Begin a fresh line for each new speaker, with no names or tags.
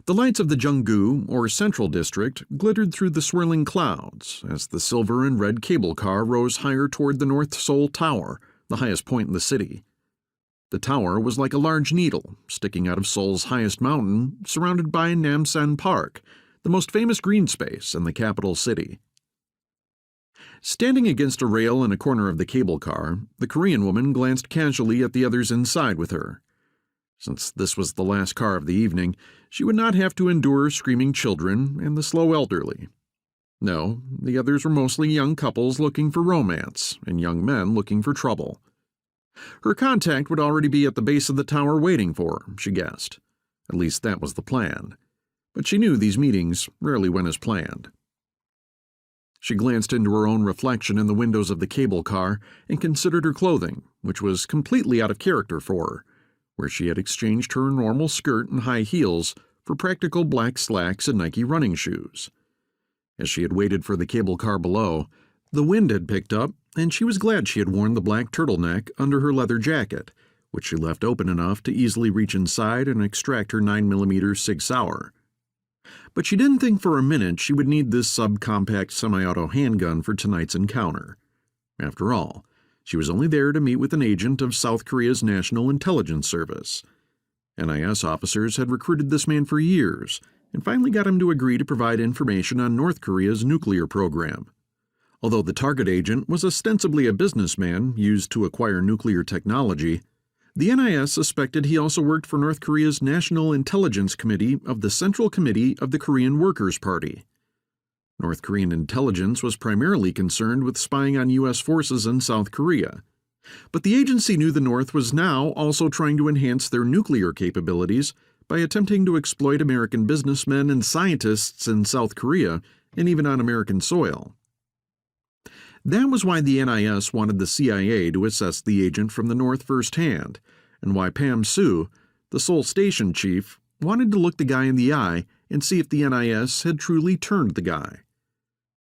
The lights of the Junggu, or Central District, glittered through the swirling clouds as the silver and red cable car rose higher toward the North Seoul Tower, the highest point in the city. The tower was like a large needle, sticking out of Seoul's highest mountain, surrounded by Namsan Park, the most famous green space in the capital city. Standing against a rail in a corner of the cable car, the Korean woman glanced casually at the others inside with her. Since this was the last car of the evening, she would not have to endure screaming children and the slow elderly. No, the others were mostly young couples looking for romance and young men looking for trouble. Her contact would already be at the base of the tower waiting for her, she guessed. At least that was the plan. But she knew these meetings rarely went as planned. She glanced into her own reflection in the windows of the cable car and considered her clothing, which was completely out of character for her, where she had exchanged her normal skirt and high heels for practical black slacks and Nike running shoes. As she had waited for the cable car below, the wind had picked up, and she was glad she had worn the black turtleneck under her leather jacket, which she left open enough to easily reach inside and extract her 9mm Sig Sauer. But she didn't think for a minute she would need this subcompact semi-auto handgun for tonight's encounter. After all, she was only there to meet with an agent of South Korea's National Intelligence Service. NIS officers had recruited this man for years and finally got him to agree to provide information on North Korea's nuclear program. Although the target agent was ostensibly a businessman used to acquire nuclear technology, the NIS suspected he also worked for North Korea's National Intelligence Committee of the Central Committee of the Korean Workers' Party. North Korean intelligence was primarily concerned with spying on U.S. forces in South Korea. But the agency knew the North was now also trying to enhance their nuclear capabilities by attempting to exploit American businessmen and scientists in South Korea and even on American soil. That was why the NIS wanted the CIA to assess the agent from the North firsthand, and why Pam Sue, the Seoul station chief, wanted to look the guy in the eye and see if the NIS had truly turned the guy.